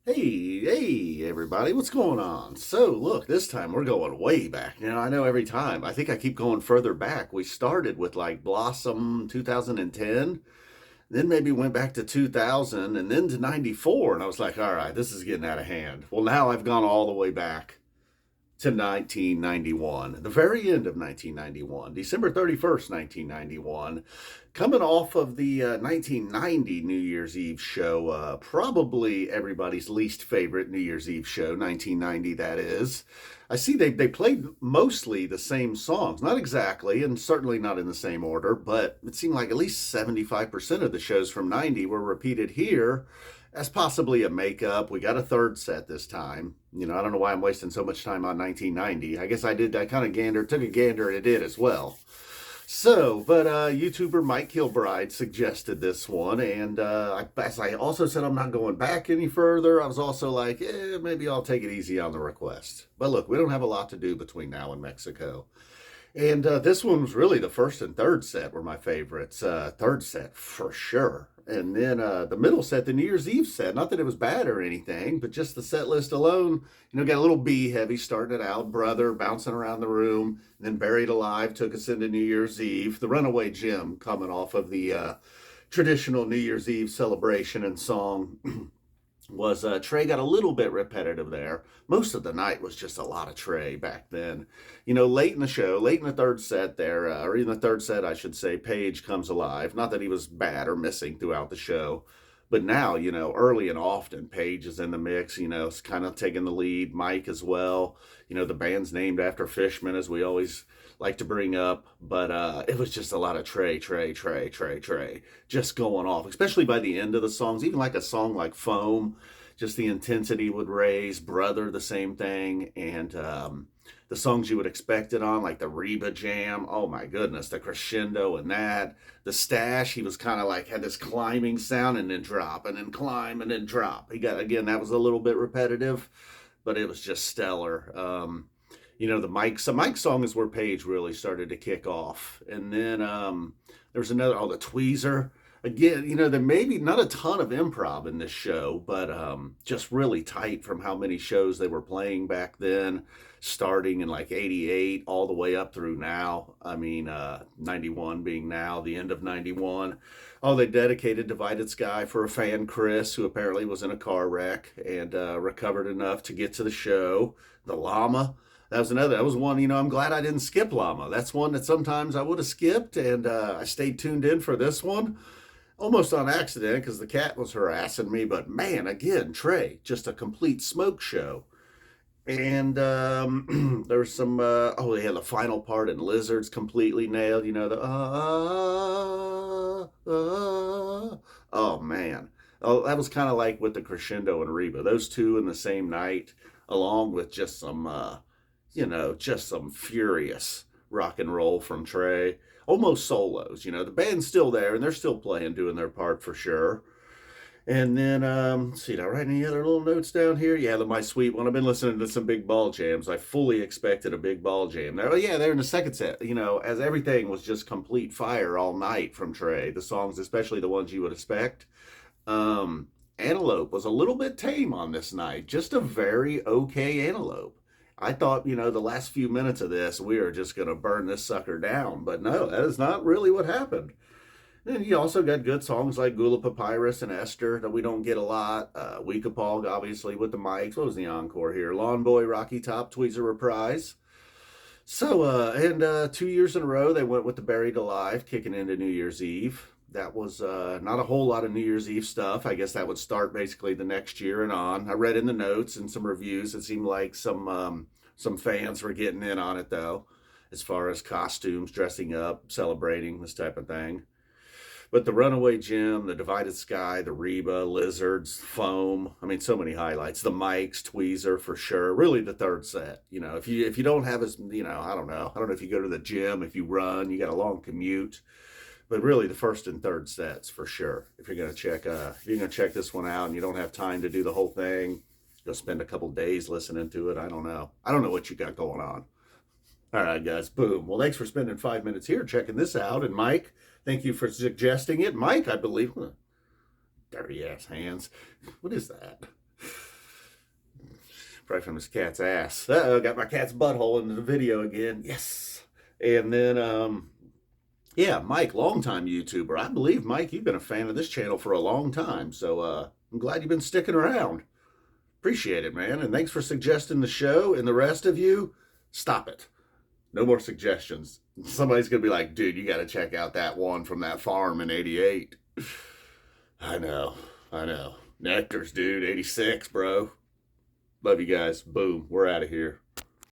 Hey, everybody, what's going on? So, look, this time we're going way back. I know every time. I think I keep going further back. We started with like Blossom 2010, then maybe went back to 2000, and then to 94. And I was like, all right, this is getting out of hand. Well, now I've gone all the way back to 1991, the very end of 1991, December 31st, 1991, coming off of the 1990 New Year's Eve show, probably everybody's least favorite New Year's Eve show, 1990, that is. I see they played mostly the same songs, not exactly, and certainly not in the same order, but it seemed like at least 75% of the shows from 90 were repeated here as possibly a makeup. We got a third set this time. I don't know why I'm wasting so much time on 1990. I guess I did. I kind of took a gander at it as well. So, but YouTuber Mike Kilbride suggested this one, and as I also said, I'm not going back any further. I was also like, maybe I'll take it easy on the request. But look, we don't have a lot to do between now and Mexico. And this one was really the first and third set were my favorites. Third set for sure. And then the middle set, the New Year's Eve set, not that it was bad or anything, but just the set list alone, got a little B heavy starting it out. Brother bouncing around the room, and then Buried Alive took us into New Year's Eve. The Runaway Jim coming off of the traditional New Year's Eve celebration and song. Was Trey got a little bit repetitive there. Most of the night was just a lot of Trey back then. Late in the show, late in the third set there, or in the third set, I should say, Paige comes alive. Not that he was bad or missing throughout the show, but now, early and often, Paige is in the mix, it's kind of taking the lead. Mike as well. The band's named after Fishman, as we always like to bring up, but it was just a lot of Trey, just going off, especially by the end of the songs. Even like a song like Foam, just the intensity would raise. Brother, the same thing. And the songs you would expect it on, like the Reba Jam, oh my goodness, the crescendo and that. The Stash, he was kind of like, had this climbing sound and then drop and then climb and then drop. He got, again, that was a little bit repetitive, but it was just stellar. The Mike song is where Paige really started to kick off. And then there was another, the Tweezer. Again, there may be not a ton of improv in this show, but just really tight from how many shows they were playing back then, starting in like 88 all the way up through now. 91 being now, the end of 91. Oh, they dedicated Divided Sky for a fan, Chris, who apparently was in a car wreck and recovered enough to get to the show. The Llama. That was one, I'm glad I didn't skip Llama. That's one that sometimes I would have skipped, and I stayed tuned in for this one. Almost on accident because the cat was harassing me, but man, again, Trey, just a complete smoke show. And there's some, they had the final part in Lizards completely nailed, oh man. Oh, that was kind of like with the crescendo and Reba, those two in the same night, along with just some, just some furious rock and roll from Trey. Almost solos, the band's still there and they're still playing, doing their part for sure. And then, see, did I write any other little notes down here? Yeah, my sweet one. I've been listening to some big ball jams. I fully expected a big ball jam. Oh, yeah, they're in the second set, as everything was just complete fire all night from Trey. The songs, especially the ones you would expect. Antelope was a little bit tame on this night. Just a very okay Antelope. I thought, the last few minutes of this, we are just going to burn this sucker down. But no, that is not really what happened. And you also got good songs like Gula Papyrus and Esther that we don't get a lot. Weekapog, obviously, with the mics. What was the encore here? Lawn Boy, Rocky Top, Tweezer Reprise. So, 2 years in a row, they went with the Buried Alive, kicking into New Year's Eve. That was not a whole lot of New Year's Eve stuff. I guess that would start basically the next year and on. I read in the notes and some reviews, it seemed like some fans were getting in on it, though, as far as costumes, dressing up, celebrating, this type of thing. But the Runaway Jim, the Divided Sky, the Reba, Lizards, Foam, so many highlights. The mics, Tweezer for sure. Really the third set. If you don't have as, I don't know if you go to the gym, if you run, you got a long commute. But really the first and third sets for sure. If you're gonna check this one out and you don't have time to do the whole thing, go spend a couple days listening to it. I don't know what you got going on. All right, guys, boom. Well, thanks for spending 5 minutes here checking this out. And Mike, thank you for suggesting it. Mike, I believe, dirty ass hands. What is that? Probably from his cat's ass. Uh-oh, got my cat's butthole into the video again. Yes. And then, yeah, Mike, longtime YouTuber. I believe, Mike, you've been a fan of this channel for a long time. So I'm glad you've been sticking around. Appreciate it, man. And thanks for suggesting the show. And the rest of you, stop it. No more suggestions. Somebody's going to be like, dude, you got to check out that one from that farm in 88. I know. Nectars, dude. 86, bro. Love you guys. Boom. We're out of here.